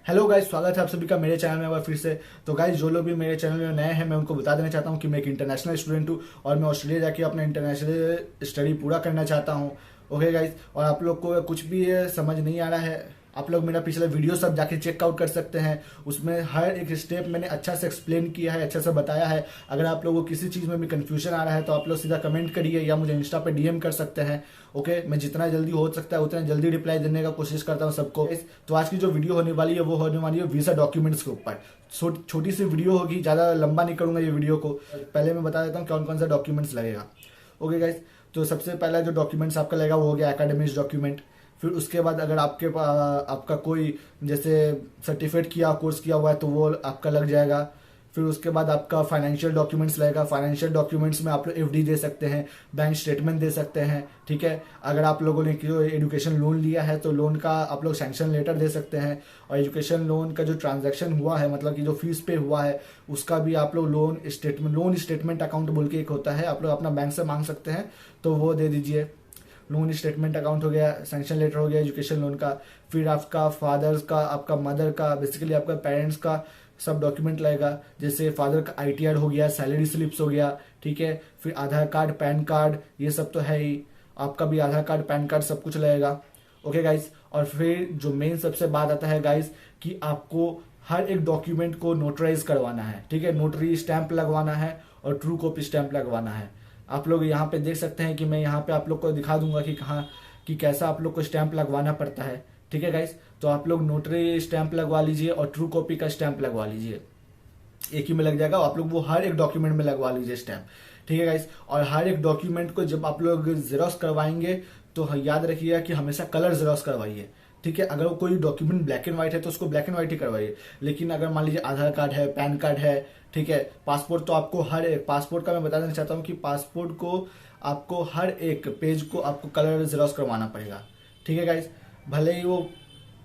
Hello guys, स्वागत है आप सभी का मेरे चैनल में एक बार फिर से। तो गाइस, जो लोग भी मेरे चैनल में नए हैं, मैं उनको बता देना चाहता हूं कि मैं एक इंटरनेशनल स्टूडेंट हूं और मैं ऑस्ट्रेलिया जाके अपना इंटरनेशनल स्टडी पूरा करना चाहता हूं। ओके गाइस, और आप लोग को कुछ भी समझ नहीं आ रहा है, आप लोग मेरा पिछला वीडियो सब जाके चेकआउट कर सकते हैं। उसमें हर एक स्टेप मैंने अच्छा से एक्सप्लेन किया है, अच्छा से बताया है। अगर आप लोगों को किसी चीज़ में भी कंफ्यूजन आ रहा है तो आप लोग सीधा कमेंट करिए या मुझे इंस्टा पे डीएम कर सकते हैं। ओके, मैं जितना जल्दी हो सकता है उतना जल्दी रिप्लाई देने का कोशिश करता हूँ सबको। तो आज की जो वीडियो होने वाली है वो होने वाली है वीज़ा डॉक्यूमेंट्स के ऊपर। छोटी सी वीडियो होगी, ज़्यादा लंबा नहीं करूँगा ये वीडियो को। पहले मैं बता देता हूँ कौन कौन सा डॉक्यूमेंट्स लगेगा। ओके गाइस, तो सबसे पहला जो डॉक्यूमेंट्स आपका लगेगा वो हो गया एकेडमिक्स डॉक्यूमेंट। फिर उसके बाद अगर आपका कोई जैसे सर्टिफिकेट किया कोर्स किया हुआ है तो वो आपका लग जाएगा। फिर उसके बाद आपका फाइनेंशियल डॉक्यूमेंट्स लगेगा। फाइनेंशियल डॉक्यूमेंट्स में आप लोग एफडी दे सकते हैं, बैंक स्टेटमेंट दे सकते हैं। ठीक है, अगर आप लोगों ने एजुकेशन लोन लिया है तो लोन का आप लोग सैंक्शन लेटर दे सकते हैं। और एजुकेशन लोन का जो ट्रांजैक्शन हुआ है, मतलब कि जो फीस पे हुआ है, उसका भी आप लोग लोन स्टेटमेंट अकाउंट बोल के एक होता है, आप लोग अपना बैंक से मांग सकते हैं, तो वो दे दीजिए। लोन स्टेटमेंट अकाउंट हो गया, सैंक्शन लेटर हो गया एजुकेशन लोन का। फिर आपका फादर्स का, आपका मदर का, बेसिकली आपका पेरेंट्स का सब डॉक्यूमेंट लगेगा। जैसे फादर का आईटीआर हो गया, सैलरी स्लिप्स हो गया। ठीक है, फिर आधार कार्ड, पैन कार्ड, ये सब तो है ही। आपका भी आधार कार्ड, पैन कार्ड सब कुछ लगेगा। ओके गाइस, और फिर जो मेन सबसे बात आता है गाइस कि आपको हर एक डॉक्यूमेंट को नोटराइज करवाना है। ठीक है, नोटरी स्टैंप लगवाना है और ट्रू कॉपी स्टैंप लगवाना है। आप लोग यहाँ पे देख सकते हैं कि मैं यहाँ पे आप लोग को दिखा दूंगा कि कहाँ कि कैसा आप लोग को स्टैंप लगवाना पड़ता है। ठीक है गाइस, तो आप लोग नोटरी स्टैंप लगवा लीजिए और ट्रू कॉपी का स्टैंप लगवा लीजिए, एक ही में लग जाएगा। आप लोग वो हर एक डॉक्यूमेंट में लगवा लीजिए स्टैंप। ठीक है गाइस, और हर एक डॉक्यूमेंट को जब आप लोग जेरोक्स करवाएंगे तो याद रखिएगा कि हमेशा कलर जेरोक्स करवाइए। ठीक है, अगर कोई डॉक्यूमेंट ब्लैक एंड व्हाइट है तो उसको ब्लैक एंड व्हाइट ही करवाइए। लेकिन अगर मान लीजिए आधार कार्ड है, पैन कार्ड है, ठीक है, पासपोर्ट, तो आपको हर एक पासपोर्ट का मैं बता देना चाहता हूँ कि पासपोर्ट को आपको हर एक पेज को आपको कलर जेरोक्स करवाना पड़ेगा। ठीक है गाइस, भले ही वो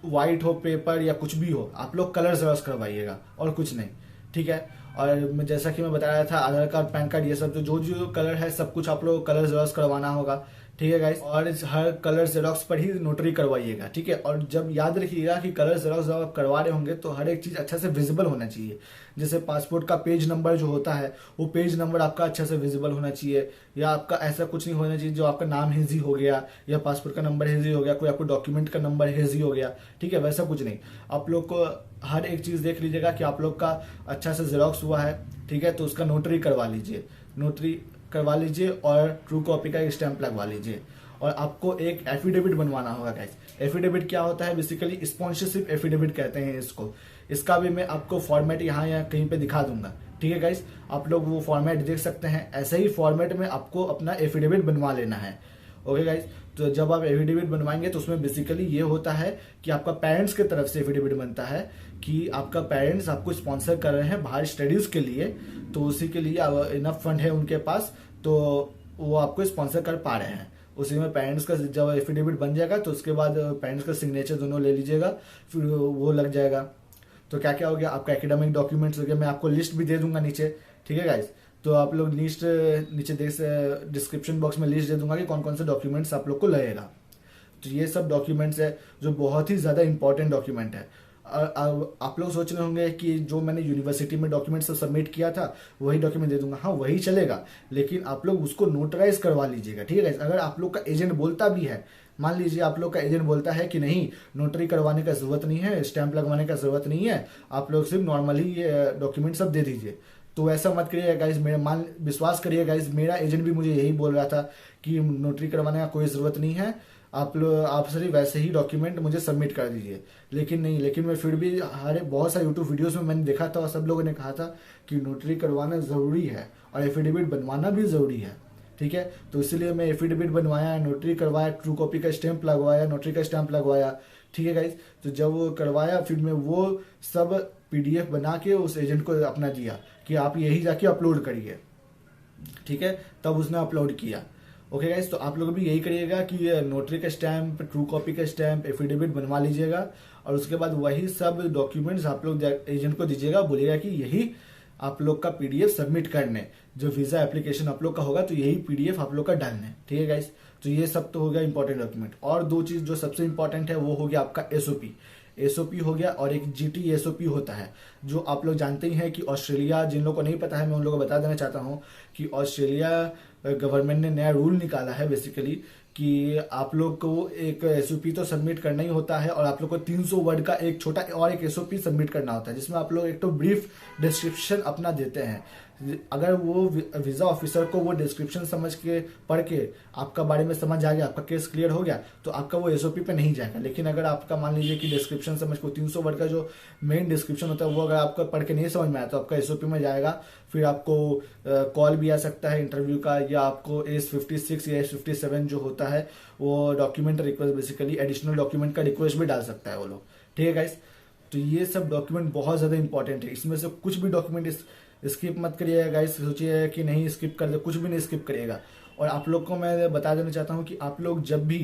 व्हाइट हो पेपर या कुछ भी हो, आप लोग कलर जेरोक्स करवाइएगा और कुछ नहीं। ठीक है, और जैसा कि मैं बता रहा था, आधार कार्ड, पैन कार्ड, ये सब जो जो कलर है सब कुछ आप लोग कलर जेरोक्स करवाना होगा। ठीक है गाइस, और हर कलर जेरोक्स पर ही नोटरी करवाइएगा। ठीक है, और जब याद रखिएगा कि कलर जेरोक्स जब आप करवा रहे होंगे तो हर एक चीज अच्छा से विजिबल होना चाहिए। जैसे पासपोर्ट का पेज नंबर जो होता है, वो पेज नंबर आपका अच्छा से विजिबल होना चाहिए। या आपका ऐसा कुछ नहीं होना चाहिए जो आपका नाम हेजी हो गया या पासपोर्ट का नंबर हेजी हो गया, कोई आपको डॉक्यूमेंट का नंबर हेजी हो गया। ठीक है, वैसा कुछ नहीं। आप लोग को हर एक चीज देख लीजिएगा कि आप लोग का अच्छा से जेरोक्स हुआ है। ठीक है, तो उसका नोटरी करवा लीजिए, नोटरी करवा लीजिए और ट्रू कॉपी का स्टैंप लगवा लीजिए। और आपको एक एफिडेविट बनवाना होगा गाइस। एफिडेविट क्या होता है? बेसिकली स्पॉन्सरशिप एफिडेविट कहते हैं इसको। इसका भी मैं आपको फॉर्मेट यहाँ या कहीं पे दिखा दूंगा। ठीक है गाइस, आप लोग वो फॉर्मेट देख सकते हैं। ऐसे ही फॉर्मेट में आपको अपना एफिडेविट बनवा लेना है। ओके गाइस, तो जब आप एफिडेविट बनवाएंगे तो उसमें बेसिकली ये होता है कि आपका पेरेंट्स की तरफ से एफिडेविट बनता है कि आपका पेरेंट्स आपको स्पॉन्सर कर रहे हैं बाहर स्टडीज के लिए, तो उसी के लिए इनफ फंड है उनके पास, तो वो आपको स्पॉन्सर कर पा रहे हैं। उसी में पेरेंट्स का जब एफिडेविट बन जाएगा तो उसके बाद पेरेंट्स का सिग्नेचर दोनों ले लीजिएगा, फिर वो लग जाएगा। तो क्या क्या हो गया आपका एकेडमिक डॉक्यूमेंट्स हो गया। मैं आपको लिस्ट भी दे दूंगा नीचे। ठीक है गाइस, तो आप लोग लिस्ट नीचे डिस्क्रिप्शन बॉक्स में लिस्ट दे दूंगा कि कौन कौन से डॉक्यूमेंट्स आप लोग को लगेगा। तो ये सब डॉक्यूमेंट्स है जो बहुत ही ज़्यादा इंपॉर्टेंट डॉक्यूमेंट है। आप लोग सोच रहे होंगे कि जो मैंने यूनिवर्सिटी में डॉक्यूमेंट सब सबमिट किया था वही डॉक्यूमेंट दे दूंगा। हाँ, वही चलेगा, लेकिन आप लोग उसको नोटराइज करवा लीजिएगा। ठीक है, अगर आप लोग का एजेंट बोलता भी है, मान लीजिए आप लोग का एजेंट बोलता है कि नहीं, नोटरी करवाने का जरूरत नहीं है, स्टैंप लगवाने का जरूरत नहीं है, आप लोग सिर्फ नॉर्मली डॉक्यूमेंट सब दे दीजिए, तो ऐसा मत करिएगा गाइज। विश्वास करिए गाइज, मेरा एजेंट भी मुझे यही बोल रहा था कि नोटरी करवाने का कोई जरूरत नहीं है, आप सिर्फ वैसे ही डॉक्यूमेंट मुझे सबमिट कर दीजिए। लेकिन मैं फिर भी बहुत सारे यूट्यूब वीडियोस में मैंने देखा था और सब लोगों ने कहा था कि नोटरी करवाना ज़रूरी है और एफिडेविट बनवाना भी ज़रूरी है। ठीक है, तो इसीलिए मैं एफिडेविट बनवाया, नोटरी करवाया, ट्रू कॉपी का स्टैंप लगवाया, नोटरी का स्टैंप लगवाया। ठीक है गाइज, तो जब वो करवाया फिर मैं वो सब पीडीएफ बना के उस एजेंट को अपना दिया कि आप यही जाके अपलोड करिए। ठीक है, तब उसने अपलोड किया। ओके गाइस, तो आप लोग भी यही करिएगा कि नोटरी का स्टैंप, ट्रू कॉपी का स्टैंप, एफिडेविट बनवा लीजिएगा और उसके बाद वही सब डॉक्यूमेंट्स आप लोग एजेंट को दीजिएगा, बोलिएगा कि यही आप लोग का पीडीएफ सबमिट करने, जो वीजा एप्लीकेशन आप लोग का होगा तो यही पीडीएफ आप लोग का डालने। ठीक है गाइस, तो ये सब तो हो गया इंपॉर्टेंट डॉक्यूमेंट। और दो चीज जो सबसे इंपॉर्टेंट है वो हो गया आपका एसओपी। एसओपी हो गया और एक जीटी एसओपी होता है, जो आप लोग जानते ही हैं कि ऑस्ट्रेलिया, जिन लोगों को नहीं पता है मैं उन लोगों को बता देना चाहता हूँ कि ऑस्ट्रेलिया गवर्नमेंट ने नया रूल निकाला है बेसिकली कि आप लोग को एक एसओपी तो सबमिट करना ही होता है और आप लोग को 300 वर्ड का एक छोटा और एक एसओपी सबमिट करना होता है, जिसमें आप लोग एक तो ब्रीफ डिस्क्रिप्शन अपना देते हैं। अगर वो वीज़ा ऑफिसर को वो डिस्क्रिप्शन समझ के पढ़ के आपका बारे में समझ आ गया, आपका केस क्लियर हो गया, तो आपका वो एसओपी पे नहीं जाएगा। लेकिन अगर आपका मान लीजिए कि डिस्क्रिप्शन समझ को 300 वर्ड का जो मेन डिस्क्रिप्शन होता है वो अगर आपको पढ़ के नहीं समझ में आया तो आपका एसओपी में जाएगा। फिर आपको कॉल भी आ सकता है इंटरव्यू का, या आपको AS56 या AS57 जो होता है वो document request, basically additional document का रिक्वेस्ट भी डाल सकता है वो लोग। ठीक है गाइस, तो ये सब डॉक्यूमेंट बहुत ज़्यादा इंपॉर्टेंट है। इसमें से कुछ भी डॉक्यूमेंट स्किप मत करिएगा गाइस, सोचिए कि नहीं स्किप कर दे, कुछ भी नहीं स्किप करिएगा। और आप लोग को मैं बता देना चाहता हूँ कि आप लोग जब भी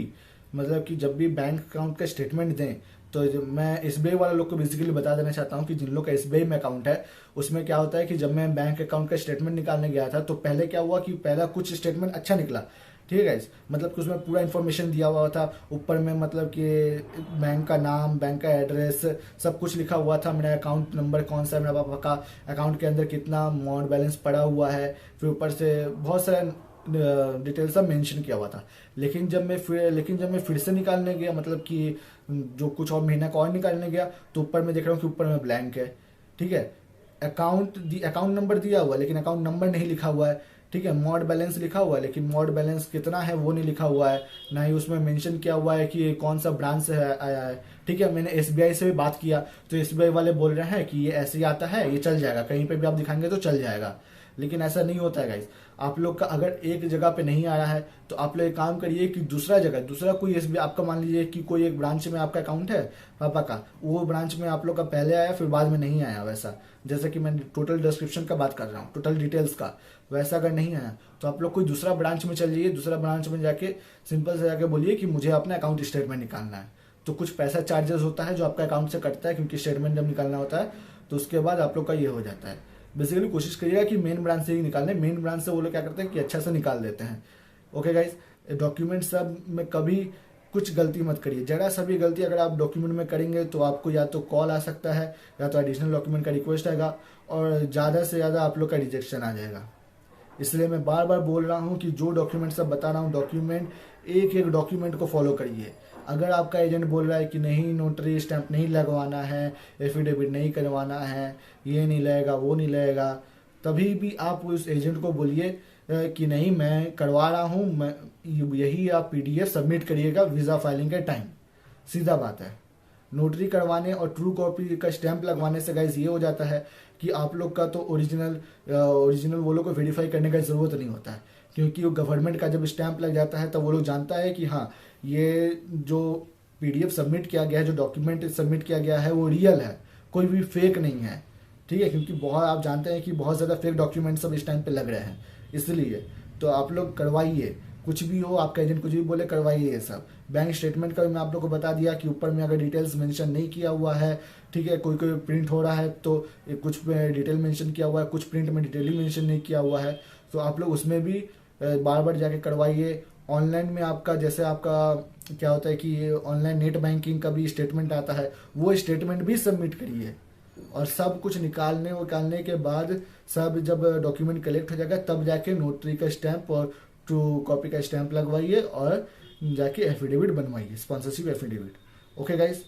मतलब कि जब भी बैंक अकाउंट का स्टेटमेंट दें, तो मैं एसबीआई वाले लोग को बेसिकली बता देना चाहता हूँ कि जिन लोग का एसबीआई में अकाउंट है, उसमें क्या होता है कि जब मैं बैंक अकाउंट का स्टेटमेंट निकालने गया था तो पहले क्या हुआ कि पहला कुछ स्टेटमेंट अच्छा निकला, ठीक है गाइस, मतलब कि उसमें पूरा इन्फॉर्मेशन दिया हुआ था ऊपर में, मतलब कि बैंक का नाम, बैंक का एड्रेस, सब कुछ लिखा हुआ था, मेरा अकाउंट नंबर कौन सा है, मेरा पापा का अकाउंट के अंदर कितना अमाउंट बैलेंस पड़ा हुआ है, फिर ऊपर से बहुत सारा डिटेल सब मेंशन किया हुआ था। लेकिन जब मैं फिर से निकालने गया, मतलब कि जो कुछ और महीना का और निकालने गया, तो ऊपर में देख रहा हूँ कि ऊपर में ब्लैंक है। ठीक है, अकाउंट नंबर दिया हुआ है लेकिन अकाउंट नंबर नहीं लिखा हुआ है। ठीक है, मोड बैलेंस लिखा हुआ है लेकिन मोड बैलेंस कितना है वो नहीं लिखा हुआ है, ना ही उसमें मेंशन किया हुआ है कि कौन सा ब्रांच से आया है। ठीक है, मैंने एसबीआई से भी बात किया तो एसबीआई वाले बोल रहे हैं कि ये ऐसे ही आता है, ये चल जाएगा, कहीं पे भी आप दिखाएंगे तो चल जाएगा। लेकिन ऐसा नहीं होता है गाइस। आप लोग का अगर एक जगह पे नहीं आ रहा है तो आप लोग एक काम करिए कि दूसरा कोई एसबीआई, आपका मान लीजिए कि कोई एक ब्रांच में आपका अकाउंट है पापा का, वो ब्रांच में आप लोग का पहले आया फिर बाद में नहीं आया, वैसा जैसे कि मैं टोटल डिस्क्रिप्शन का बात कर रहा हूँ, टोटल डिटेल्स का, वैसा अगर नहीं आया तो आप लोग कोई दूसरा ब्रांच में चल जाइए, दूसरा ब्रांच में जाके सिंपल से जाके बोलिए कि मुझे अपना अकाउंट स्टेटमेंट निकालना है। तो कुछ पैसा चार्जेस होता है जो आपका अकाउंट से कटता है, क्योंकि स्टेटमेंट जब निकालना होता है तो उसके बाद आप लोग का ये हो जाता है। बेसिकली कोशिश करिएगा कि मेन ब्रांच से ही निकालने, मेन ब्रांच से वो लोग क्या करते हैं कि अच्छा से निकाल देते हैं। ओके गाइस, डॉक्यूमेंट सब में कभी कुछ गलती मत करिए, जरा सा भी गलती अगर आप डॉक्यूमेंट में करेंगे तो आपको या तो कॉल आ सकता है या तो एडिशनल डॉक्यूमेंट का रिक्वेस्ट आएगा और ज़्यादा से ज़्यादा आप लोग का रिजेक्शन आ जाएगा। इसलिए मैं बार बार बोल रहा हूँ कि जो डॉक्यूमेंट सब बता रहा हूँ, डॉक्यूमेंट एक एक डॉक्यूमेंट को फॉलो करिए। अगर आपका एजेंट बोल रहा है कि नहीं नोटरी स्टैंप नहीं लगवाना है, एफिडेविट नहीं करवाना है, ये नहीं लगेगा वो नहीं लगेगा, तभी भी आप उस एजेंट को बोलिए कि नहीं मैं करवा रहा हूँ, मैं यही आप पीडीएफ सबमिट करिएगा वीज़ा फाइलिंग के टाइम। सीधा बात है। नोटरी करवाने और ट्रू कॉपी का स्टैंप लगवाने से गाइस ये हो जाता है कि आप लोग का तो ओरिजिनल वो लोग को वेरीफाई करने का ज़रूरत नहीं होता है, क्योंकि वो गवर्नमेंट का जब स्टैंप लग जाता है तब वो लोग जानता है कि हाँ ये जो पीडीएफ सबमिट किया गया है, जो डॉक्यूमेंट सबमिट किया गया है वो रियल है, कोई भी फेक नहीं है। ठीक है, क्योंकि बहुत आप जानते हैं कि बहुत ज़्यादा फेक डॉक्यूमेंट सब इस टाइम पे लग रहे हैं, इसलिए तो आप लोग करवाइए, कुछ भी हो आपका एजेंट कुछ भी बोले करवाइए ये सब। बैंक स्टेटमेंट का भी मैं आप लोग को बता दिया कि ऊपर में अगर डिटेल्स मेंशन नहीं किया हुआ है, ठीक है, कोई प्रिंट हो रहा है तो कुछ डिटेल मेंशन किया हुआ है, कुछ प्रिंट में डिटेल ही मेंशन नहीं किया हुआ है, तो आप लोग उसमें भी बार बार जाके करवाइए। ऑनलाइन में आपका जैसे आपका क्या होता है कि ऑनलाइन नेट बैंकिंग का भी स्टेटमेंट आता है, वो स्टेटमेंट भी सबमिट करिए। और सब कुछ निकालने के बाद सब जब डॉक्यूमेंट कलेक्ट हो जाएगा तब जाके नोटरी का स्टैंप और ट्रू कॉपी का स्टैंप लगवाइए और जाके एफिडेविट बनवाइए, स्पॉन्सरशिप एफिडेविट। ओके गाइस,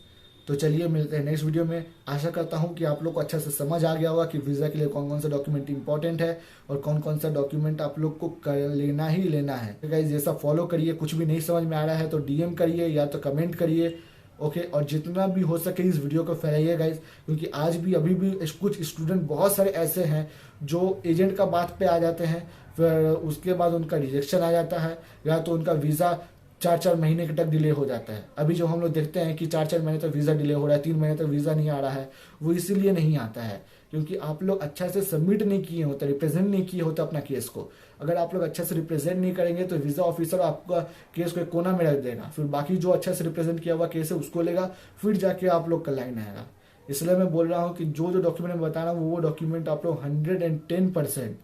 तो चलिए मिलते हैं नेक्स्ट वीडियो में। आशा करता हूँ कि आप लोग को अच्छा से समझ आ गया होगा कि वीज़ा के लिए कौन कौन सा डॉक्यूमेंट इंपॉर्टेंट है और कौन कौन सा डॉक्यूमेंट आप लोग को लेना ही लेना है। तो गाइस ये सब फॉलो करिए, कुछ भी नहीं समझ में आ रहा है तो डीएम करिए या तो कमेंट करिए। ओके, और जितना भी हो सके इस वीडियो को फैलाइए गाइस, क्योंकि आज भी अभी भी कुछ स्टूडेंट बहुत सारे ऐसे हैं जो एजेंट का बात पे आ जाते हैं, फिर उसके बाद उनका रिजेक्शन आ जाता है या तो उनका वीज़ा 4-4 महीने तक डिले हो जाता है। अभी जो हम लोग देखते हैं कि 4-4 महीने तक वीज़ा डिले हो रहा है, 3 महीने तक वीज़ा नहीं आ रहा है, वो इसीलिए नहीं आता है क्योंकि आप लोग अच्छा से सबमिट नहीं किए होते, रिप्रेजेंट नहीं किए होते अपना केस को। अगर आप लोग अच्छा से रिप्रेजेंट नहीं करेंगे तो वीज़ा ऑफिसर आपका केस को एक कोना में रख देगा, फिर बाकी जो अच्छा से रिप्रेजेंट किया हुआ केस है उसको लेगा, फिर जाके आप लोग का लाइन आएगा। इसलिए मैं बोल रहा हूँ कि जो जो डॉक्यूमेंट मैं बता रहा हूँ वो डॉक्यूमेंट आप लोग 110%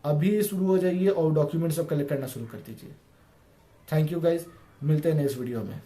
अभी शुरू हो जाइए और डॉक्यूमेंट सब कलेक्ट करना शुरू कर दीजिए। थैंक यू गाइज, मिलते हैं नेक्स्ट वीडियो में।